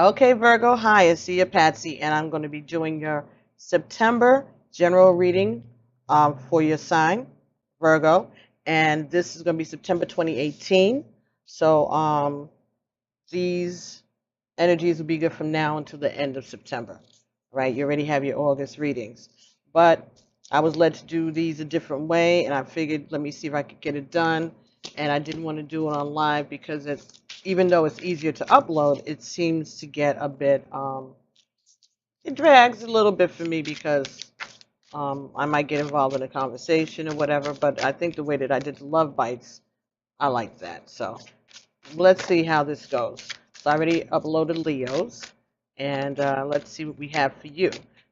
Okay, Virgo, hi, I see you, Patsy, and I'm going to be doing your September general reading for your sign, Virgo, and this is going to be September 2018. So these energies will be good from now until the end of September, right? You already have your August readings, but I was led to do these a different way, and I figured let me see if I could get it done, and I didn't want to do it on live because even though it's easier to upload, it seems to get a bit, it drags a little bit for me because I might get involved in a conversation or whatever, but I think the way that I did the love bites, I like that. So let's see how this goes. So I already uploaded Leo's, and let's see what we have for you.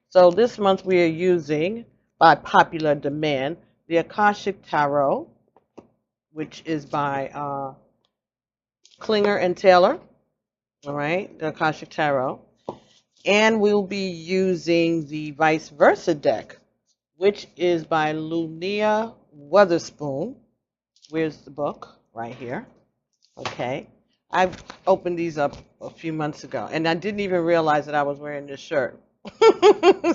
So this month we are using, by popular demand, the Akashic Tarot, which is by Klinger and Taylor. All right, the Akashic Tarot. And we'll be using the Vice Versa deck, which is by Lunia Weatherspoon. Where's the book? Right here. Okay. I opened these up a few months ago, and I didn't even realize that I was wearing this shirt.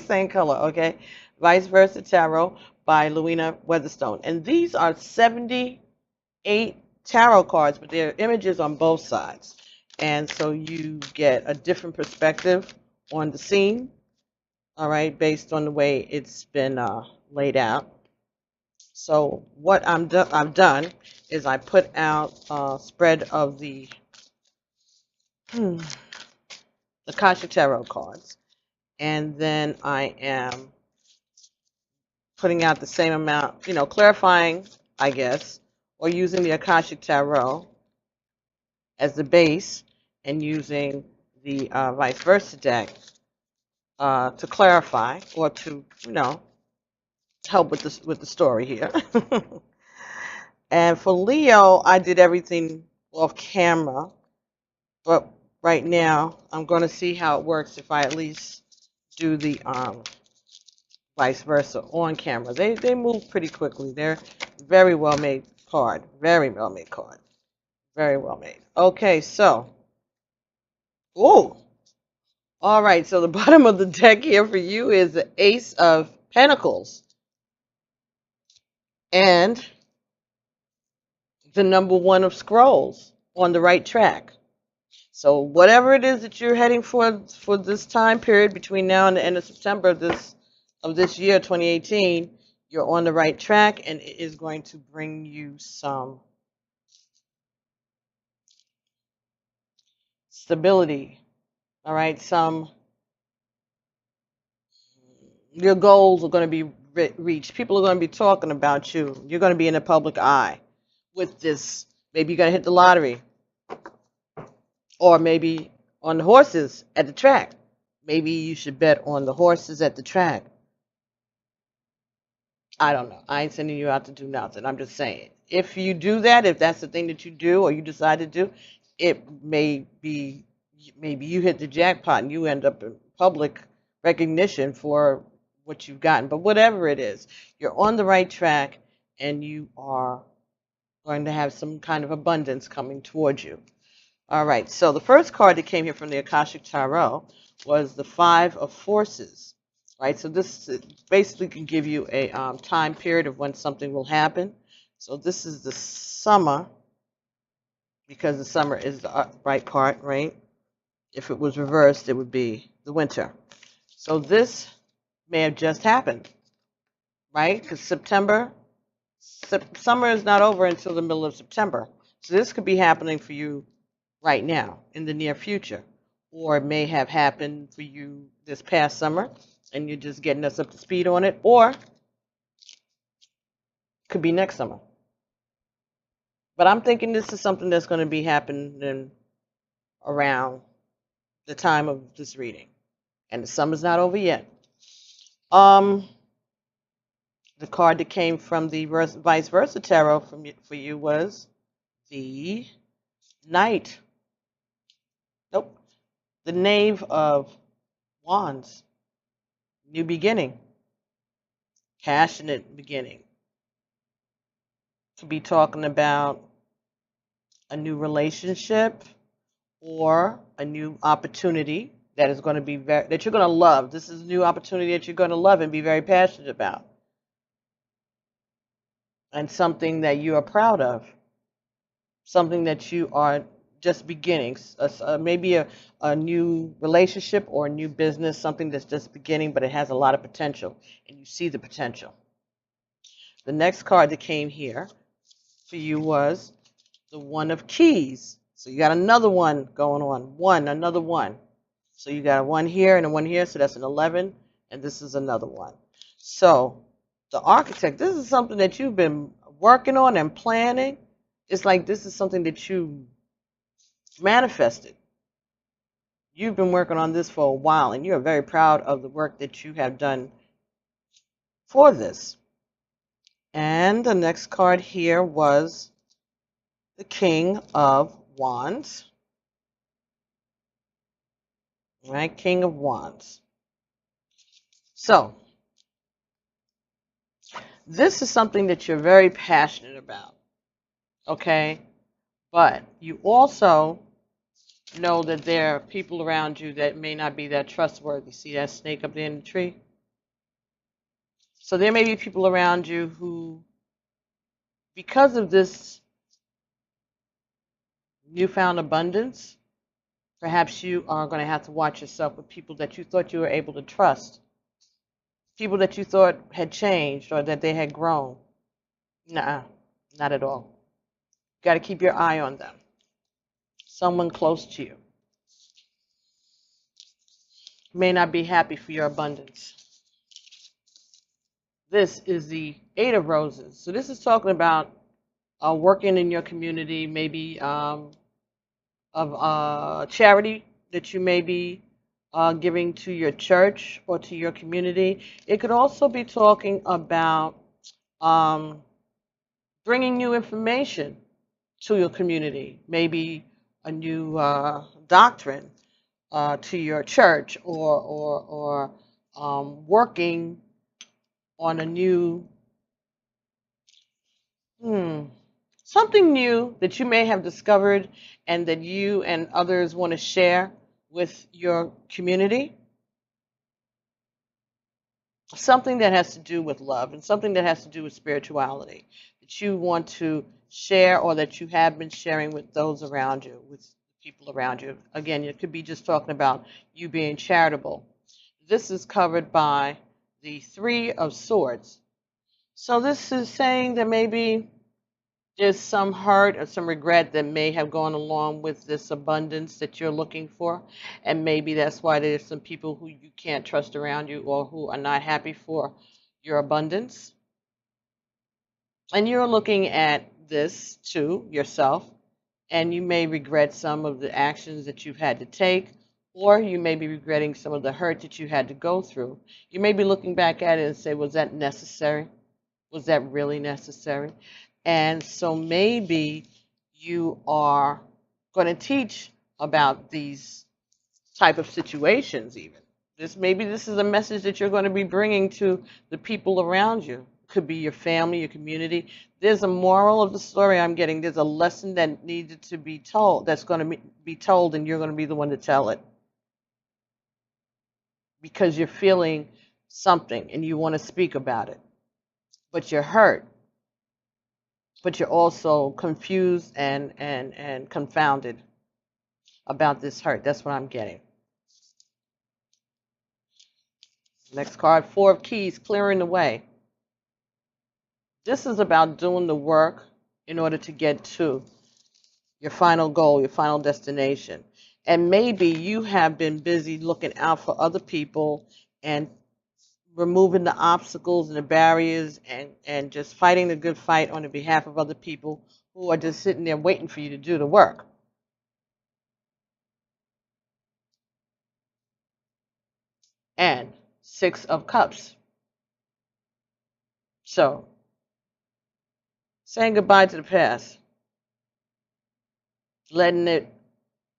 Same color, okay? Vice Versa Tarot by Luina Weatherstone. And these are 78 tarot cards, but there are images on both sides. And so you get a different perspective on the scene, all right, based on the way it's been laid out. So what I've done is I put out a spread of the Akasha Tarot cards, and then I am putting out the same amount, clarifying, I guess, or using the Akashic Tarot as the base and using the vice versa deck to clarify or to, help with the story here. And for Leo, I did everything off camera, but right now I'm going to see how it works if I at least do the vice versa on camera. They move pretty quickly. They're very well made card. Very well made card. Very well made. Okay, so oh, all right. So the bottom of the deck here for you is the Ace of Pentacles and the number one of Scrolls on the right track. So whatever it is that you're heading for this time period between now and the end of September of this year, 2018, you're on the right track, and it is going to bring you some stability. All right, your goals are going to be reached. People are going to be talking about you. You're going to be in the public eye with this. Maybe you're going to hit the lottery, or maybe on the horses at the track. Maybe you should bet on the horses at the track. I don't know. I ain't sending you out to do nothing. I'm just saying. If you do that, if that's the thing that you do or you decide to do, it may be maybe you hit the jackpot and you end up in public recognition for what you've gotten. But whatever it is, you're on the right track and you are going to have some kind of abundance coming towards you. All right. So the first card that came here from the Akashic Tarot was the Five of Forces. Right, so this basically can give you a time period of when something will happen. So this is the summer, because the summer is the upright part, right? If it was reversed, it would be the winter. So this may have just happened, right? Because summer is not over until the middle of September. So this could be happening for you right now in the near future. Or it may have happened for you this past summer, and you're just getting us up to speed on it, or it could be next summer. But I'm thinking this is something that's going to be happening around the time of this reading, and the summer's not over yet. The card that came from the vice versa tarot for you was the Knight. Nope, the Knave of Wands. New beginning, passionate beginning. Could be talking about a new relationship or a new opportunity that is going to be that you're going to love. This is a new opportunity that you're going to love and be very passionate about, and something that you are proud of, something that you are just beginning, maybe a new relationship or a new business, something that's just beginning, but it has a lot of potential, and you see the potential. The next card that came here for you was the One of Keys. So you got another one going on. Another one. So you got a 1 here and a 1 here, so that's an 11, and this is another one. So the Architect, this is something that you've been working on and planning. It's like this is something that you manifested. You've been working on this for a while, and you're very proud of the work that you have done for this. And the next card here was the King of Wands. Right, King of Wands. So this is something that you're very passionate about, okay? But you also know that there are people around you that may not be that trustworthy. See that snake up there in the tree? So there may be people around you who, because of this newfound abundance, perhaps you are going to have to watch yourself with people that you thought you were able to trust. People that you thought had changed or that they had grown. Nuh-uh, not at all. You got to keep your eye on them. Someone close to you may not be happy for your abundance. This is the Eight of Roses. So this is talking about working in your community, maybe of charity that you may be giving to your church or to your community. It could also be talking about bringing new information to your community, maybe a new doctrine to your church, or working on a new something new that you may have discovered and that you and others want to share with your community. Something that has to do with love and something that has to do with spirituality that you want to share or that you have been sharing with those around you, with people around you. Again, it could be just talking about you being charitable. This is covered by the Three of Swords. So this is saying that maybe there's some hurt or some regret that may have gone along with this abundance that you're looking for. And maybe that's why there's some people who you can't trust around you or who are not happy for your abundance. And you're looking at this too yourself, and you may regret some of the actions that you've had to take, or you may be regretting some of the hurt that you had to go through. You may be looking back at it and say, was that necessary? Was that really necessary? And so maybe you are going to teach about these type of situations even. Maybe this is a message that you're going to be bringing to the people around you. Could be your family, your community. There's a moral of the story I'm getting. There's a lesson that needed to be told, that's going to be told, and you're going to be the one to tell it. Because you're feeling something and you want to speak about it. But you're hurt. But you're also confused and confounded about this hurt. That's what I'm getting. Next card, Four of Keys, clearing the way. This is about doing the work in order to get to your final goal, your final destination. And maybe you have been busy looking out for other people and removing the obstacles and the barriers and just fighting the good fight on the behalf of other people who are just sitting there waiting for you to do the work. And Six of Cups. So, saying goodbye to the past, letting it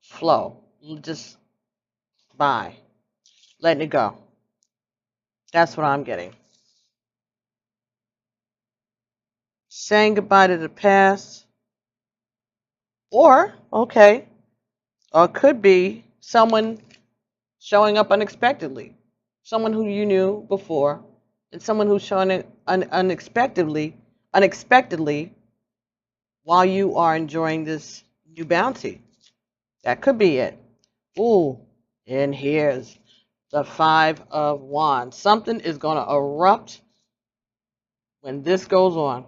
flow, just bye, letting it go. That's what I'm getting. Saying goodbye to the past, or it could be someone showing up unexpectedly, someone who you knew before, and someone who's showing it unexpectedly while you are enjoying this new bounty. That could be it. Ooh, and here's the Five of Wands. Something is going to erupt when this goes on.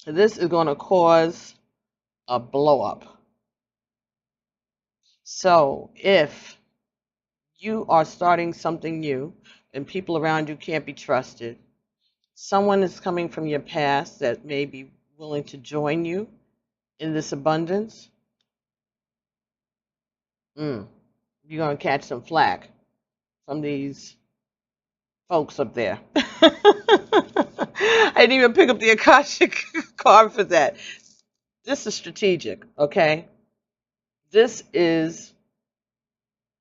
This is going to cause a blow up. So if you are starting something new and people around you can't be trusted, someone is coming from your past that may be willing to join you in this abundance, you're going to catch some flack from these folks up there. I didn't even pick up the Akashic card for that. This is strategic, okay? This is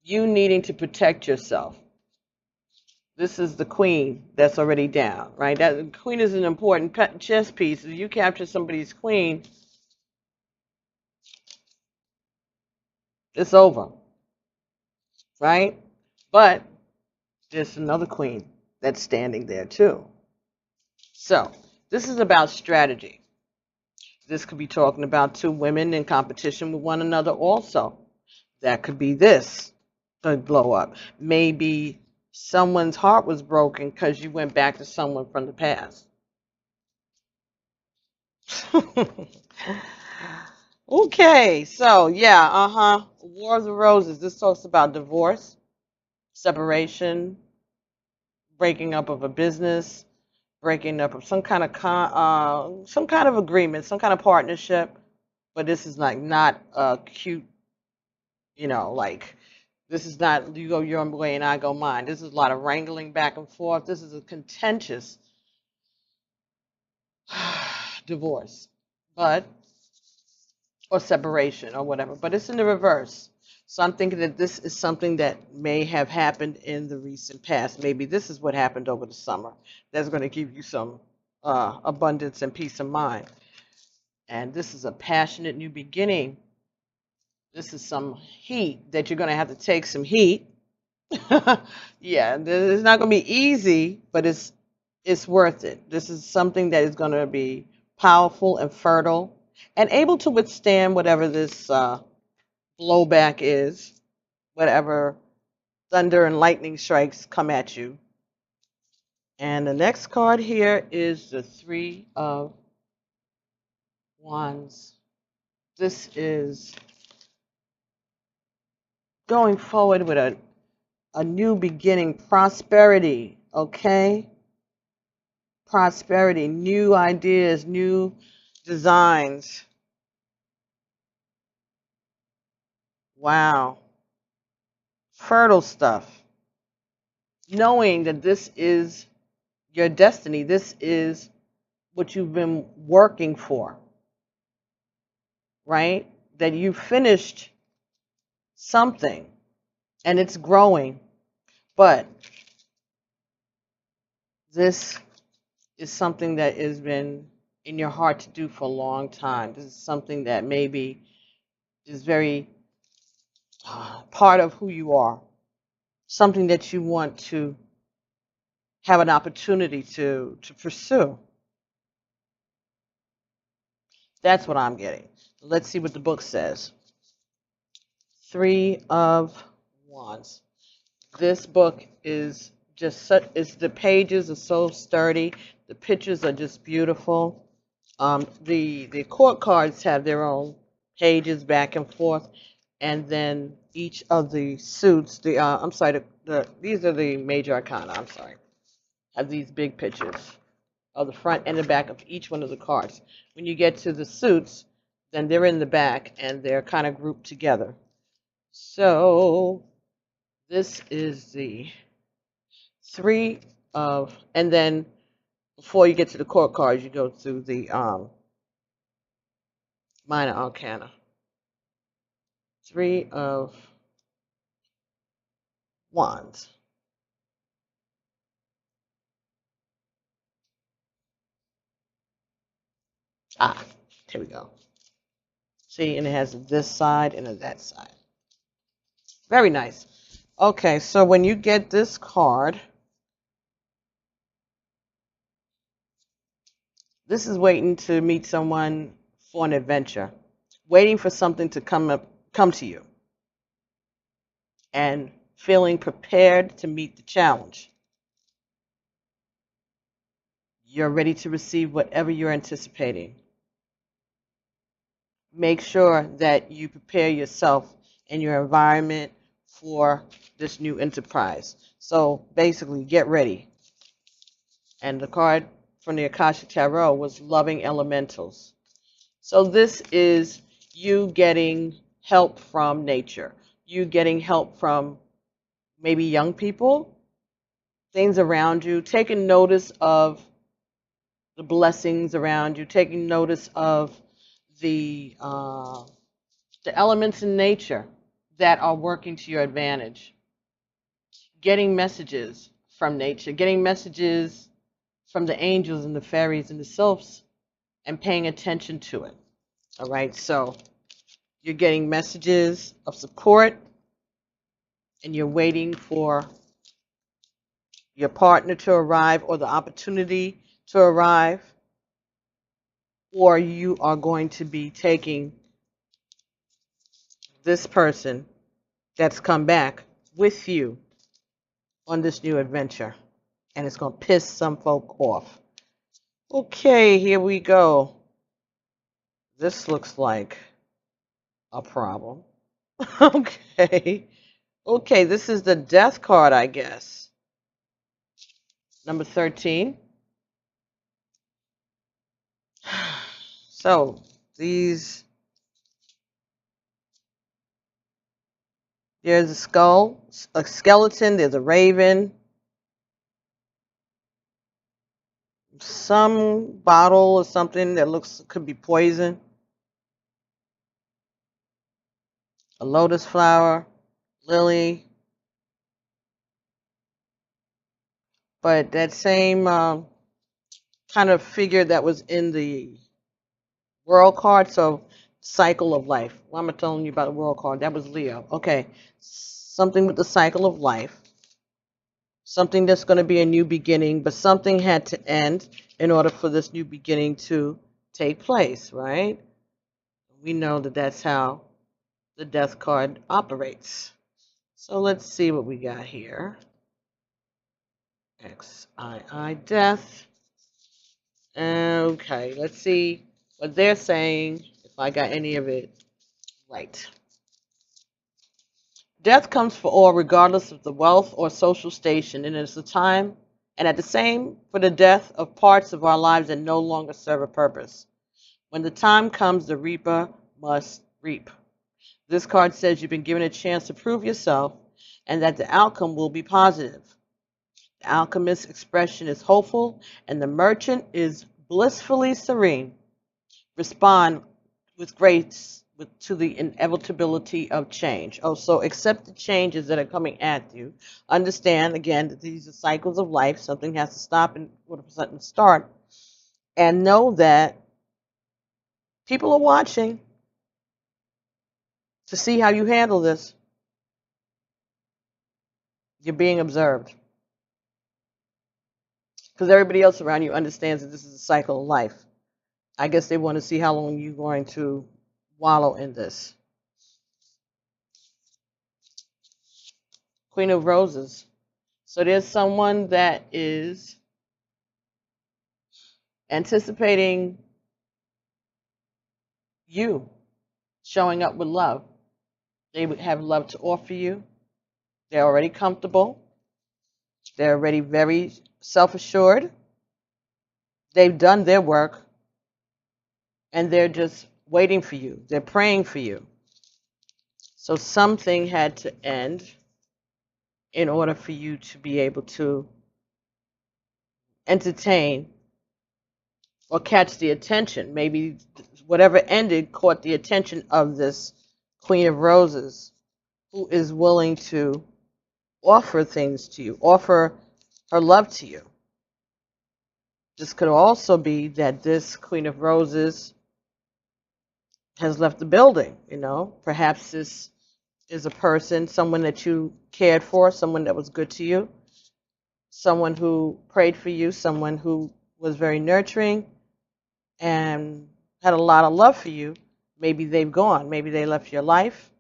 you needing to protect yourself. This is the queen that's already down, right? That queen is an important chess piece. If you capture somebody's queen, it's over, right? But there's another queen that's standing there too. So this is about strategy. This could be talking about two women in competition with one another also. That could be this, the blow up. Maybe someone's heart was broken because you went back to someone from the past. Okay, so yeah, War of the Roses. This talks about divorce, separation, breaking up of a business, breaking up of some kind of agreement, some kind of partnership. But this is like not a cute, like this is not you go your way and I go mine. This is a lot of wrangling back and forth. This is a contentious divorce, or separation or whatever. But it's in the reverse. So I'm thinking that this is something that may have happened in the recent past. Maybe this is what happened over the summer. That's going to give you some abundance and peace of mind. And this is a passionate new beginning. This is some heat that you're going to have to take some heat. Yeah, it's not going to be easy, but it's worth it. This is something that is going to be powerful and fertile and able to withstand whatever this blowback is, whatever thunder and lightning strikes come at you. And the next card here is the Three of Wands. This is going forward with a new beginning, prosperity, okay? Prosperity, new ideas, new designs. Wow. Fertile stuff. Knowing that this is your destiny, this is what you've been working for, right? That you finished something and it's growing, but this is something that has been in your heart to do for a long time. This is something that maybe is very part of who you are, something that you want to have an opportunity to pursue. That's what I'm getting. Let's see what the book says. Three of Wands. This book is just such, the pages are so sturdy. The pictures are just beautiful. The court cards have their own pages back and forth, and then each of the suits, I'm sorry, these are the major arcana, I'm sorry, have these big pictures of the front and the back of each one of the cards. When you get to the suits, then they're in the back and they're kind of grouped together. So this is the three of, and then before you get to the court cards, you go through the minor arcana. Three of Wands. Ah, here we go. See, and it has this side and that side. Very nice. Okay, so when you get this card, this is waiting to meet someone for an adventure, waiting for something to come to you, and feeling prepared to meet the challenge. You're ready to receive whatever you're anticipating. Make sure that you prepare yourself and your environment for this new enterprise. So basically, get ready. And the card from the Akashic Tarot was Loving Elementals. So this is you getting help from nature. You getting help from maybe young people, things around you, taking notice of the blessings around you, taking notice of the uh, the elements in nature that are working to your advantage, getting messages from nature, getting messages from the angels and the fairies and the sylphs, and paying attention to it. All right, so you're getting messages of support, and you're waiting for your partner to arrive or the opportunity to arrive, or you are going to be taking this person that's come back with you on this new adventure, and it's going to piss some folk off. Okay, here we go. This looks like a problem. Okay. Okay, this is the death card, I guess. Number 13. So, there's a skull, a skeleton, there's a raven, some bottle or something that could be poison, a lotus flower, lily, but that same kind of figure that was in the world card, so cycle of life. Why am I telling you about the world card? That was Leo. Okay, something with the cycle of life, something that's going to be a new beginning, but something had to end in order for this new beginning to take place, right? We know that that's how the death card operates. So let's see what we got here. XII death. Okay, let's see what they're saying, if I got any of it right. Death comes for all, regardless of the wealth or social station, and it's the time, and at the same for the death of parts of our lives that no longer serve a purpose. When the time comes, the reaper must reap. This card says you've been given a chance to prove yourself and that the outcome will be positive. The alchemist's expression is hopeful, and the merchant is blissfully serene. Respond with grace to the inevitability of change. Oh, so accept the changes that are coming at you. Understand, again, that these are cycles of life. Something has to stop in order for something to start. And know that people are watching to see how you handle this. You're being observed. Because everybody else around you understands that this is a cycle of life. I guess they want to see how long you're going to wallow in this. Queen of Roses. So there's someone that is anticipating you showing up with love. They would have love to offer you. They're already comfortable. They're already very self-assured. They've done their work, and they're just waiting for you. They're praying for you. So something had to end in order for you to be able to entertain or catch the attention. Maybe whatever ended caught the attention of this Queen of Roses, who is willing to offer things to you, offer her love to you. This could also be that this Queen of Roses has left the building, you know. Perhaps this is a person, someone that you cared for, someone that was good to you, someone who prayed for you, someone who was very nurturing and had a lot of love for you. Maybe they've gone, maybe they left your life,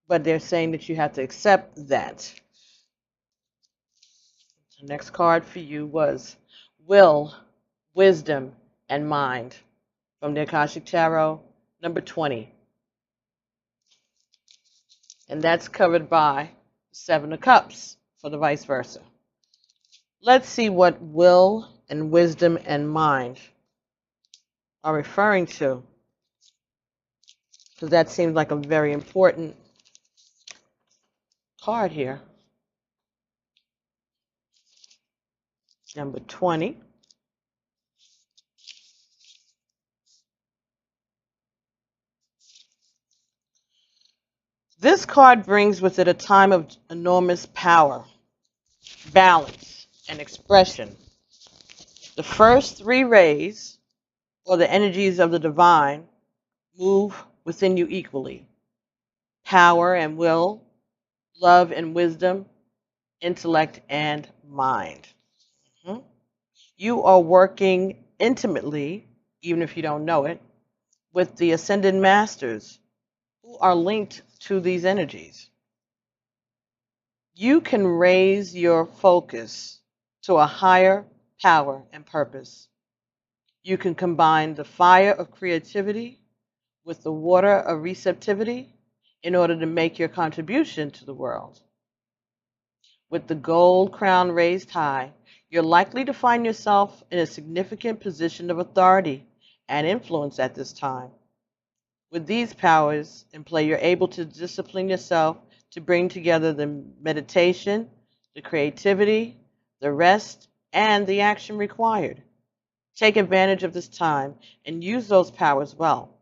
but they're saying that you have to accept that. The next card for you was Will, Wisdom, and Mind from the Akashic Tarot, number 20. And that's covered by the Seven of Cups for the vice versa. Let's see what will and wisdom and mind are referring to, because that seems like a very important card here. Number 20. This card brings with it a time of enormous power, balance, and expression. The first three rays, or the energies of the divine, move within you equally. Power and will, love and wisdom, intellect and mind. You are working intimately, even if you don't know it, with the ascended masters who are linked to these energies. You can raise your focus to a higher power and purpose. You can combine the fire of creativity with the water of receptivity in order to make your contribution to the world. With the gold crown raised high, you're likely to find yourself in a significant position of authority and influence at this time. With these powers in play, you're able to discipline yourself to bring together the meditation, the creativity, the rest, and the action required. Take advantage of this time and use those powers well.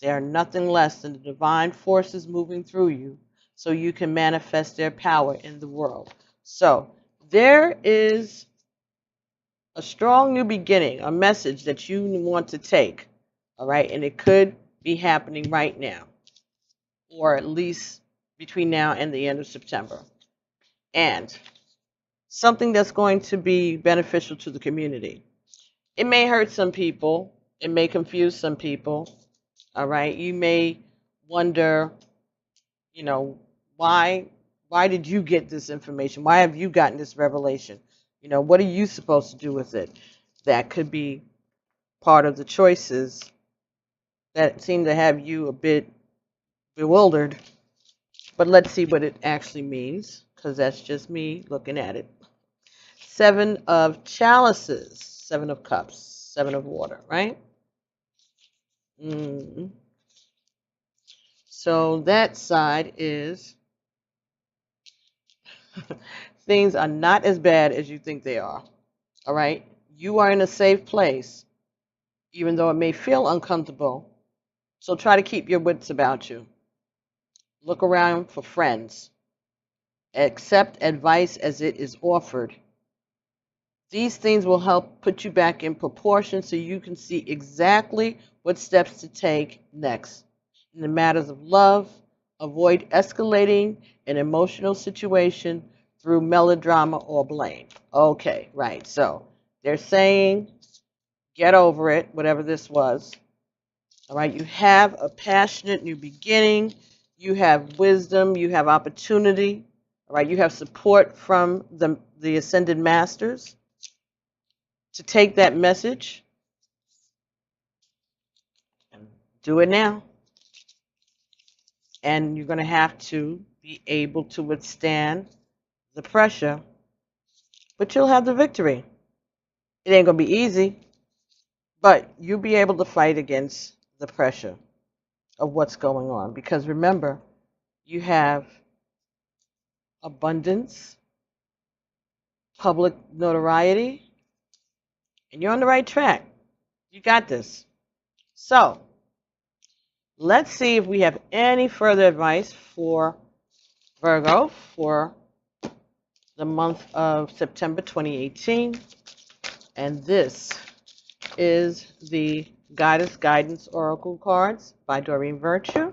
They are nothing less than the divine forces moving through you so you can manifest their power in the world. So there is a strong new beginning, a message that you want to take, all right? And it could be happening right now, or at least between now and the end of September. And something that's going to be beneficial to the community. It may hurt some people. It may confuse some people. All right. You may wonder, why did you get this information? Why have you gotten this revelation? What are you supposed to do with it? That could be part of the choices that seem to have you a bit bewildered. But let's see what it actually means, because that's just me looking at it. Seven of chalices, Seven of cups, Seven of water, right? So that side is things are not as bad as you think they are. All right? You are in a safe place, even though it may feel uncomfortable. So try to keep your wits about you. Look around for friends. Accept advice as it is offered. These things will help put you back in proportion so you can see exactly what steps to take next. In the matters of love, avoid escalating an emotional situation through melodrama or blame. Okay, right. So they're saying, get over it, whatever this was. All right, you have a passionate new beginning. You have wisdom. You have opportunity. All right, you have support from the ascended masters to take that message and do it now. And you're going to have to be able to withstand the pressure, but you'll have the victory. It ain't going to be easy, but you'll be able to fight against the pressure of what's going on. Because remember, you have abundance, public notoriety, and you're on the right track. You got this. So let's see if we have any further advice for Virgo for the month of September 2018. And this is the Goddess Guidance Oracle cards by Doreen Virtue.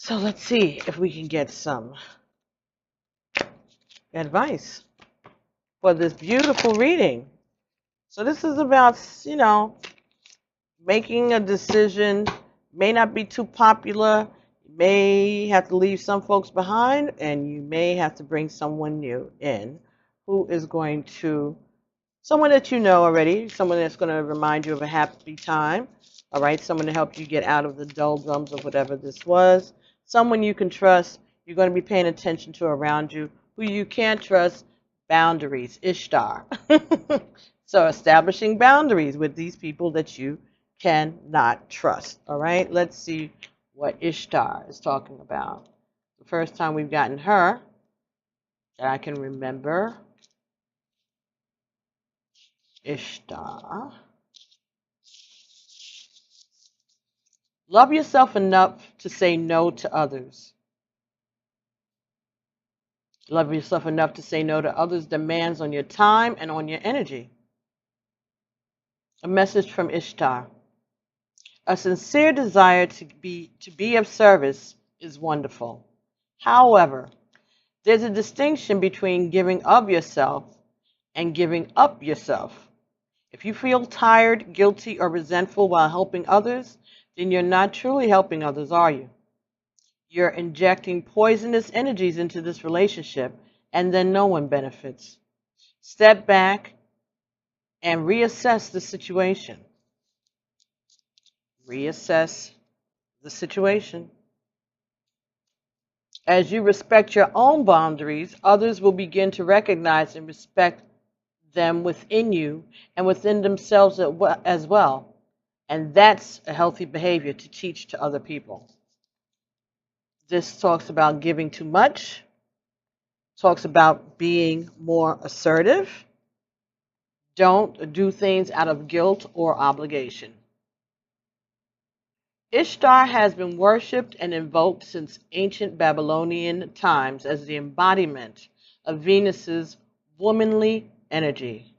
So let's see if we can get some advice for this beautiful reading. So this is about, making a decision. May not be too popular. You may have to leave some folks behind, and you may have to bring someone new in who is going to, someone that you know already, someone that's going to remind you of a happy time, all right, someone to help you get out of the doldrums of whatever this was, someone you can trust, you're going to be paying attention to around you, who you can't trust, boundaries, Ishtar. So establishing boundaries with these people that you cannot trust, all right? Let's see what Ishtar is talking about. The first time we've gotten her that I can remember, Ishtar. Love yourself enough to say no to others. Love yourself enough to say no to others' demands on your time and on your energy. A message from Ishtar. A sincere desire to be of service is wonderful. However, there's a distinction between giving of yourself and giving up yourself. If you feel tired, guilty, or resentful while helping others, then you're not truly helping others, are you? You're injecting poisonous energies into this relationship, and then no one benefits. Step back and reassess the situation. Reassess the situation. As you respect your own boundaries, others will begin to recognize and respect them within you and within themselves as well. And that's a healthy behavior to teach to other people. This talks about giving too much, talks about being more assertive. Don't do things out of guilt or obligation. Ishtar has been worshipped and invoked since ancient Babylonian times as the embodiment of Venus's womanly energy.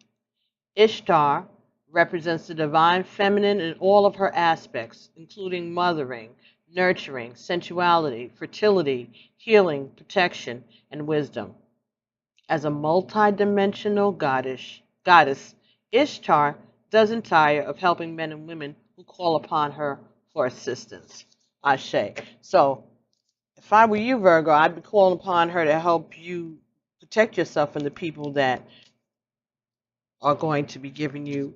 Ishtar represents the divine feminine in all of her aspects, including mothering, nurturing, sensuality, fertility, healing, protection, and wisdom. As a multi-dimensional goddess, Ishtar doesn't tire of helping men and women who call upon her for assistance. Ashe. So, if I were you, Virgo, I'd be calling upon her to help you protect yourself from the people that are going to be giving you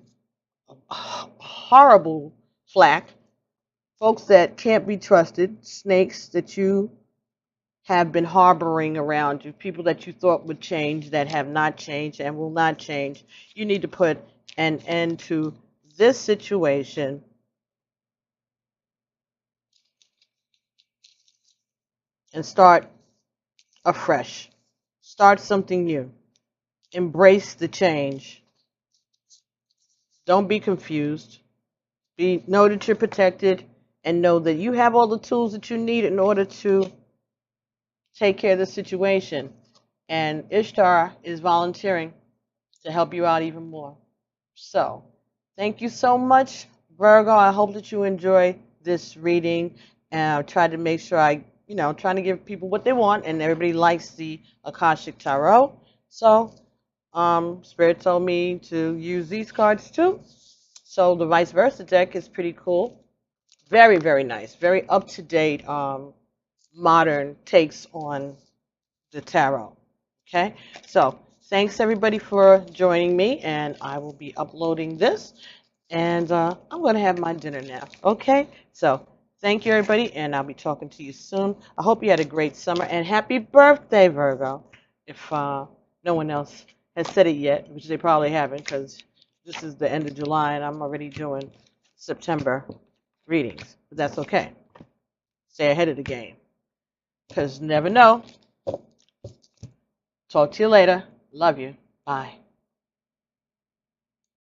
horrible flack, folks that can't be trusted, snakes that you have been harboring around you, people that you thought would change that have not changed and will not change. You need to put an end to this situation and start afresh. Start something new. Embrace the change. Don't be confused. Know that you're protected and know that you have all the tools that you need in order to take care of the situation. And Ishtar is volunteering to help you out even more. So, thank you so much, Virgo. I hope that you enjoy this reading. And I try to make sure trying to give people what they want, and everybody likes the Akashic Tarot. So, Spirit told me to use these cards too. So the vice versa deck is pretty cool. Very, very nice. Very up-to-date, modern takes on the tarot. Okay? So thanks, everybody, for joining me, and I will be uploading this. And I'm going to have my dinner now. Okay? So thank you, everybody, and I'll be talking to you soon. I hope you had a great summer, and happy birthday, Virgo, if no one else has said it yet, which they probably haven't, because this is the end of July, and I'm already doing September readings. But that's okay. Stay ahead of the game, because never know. Talk to you later. Love you. Bye.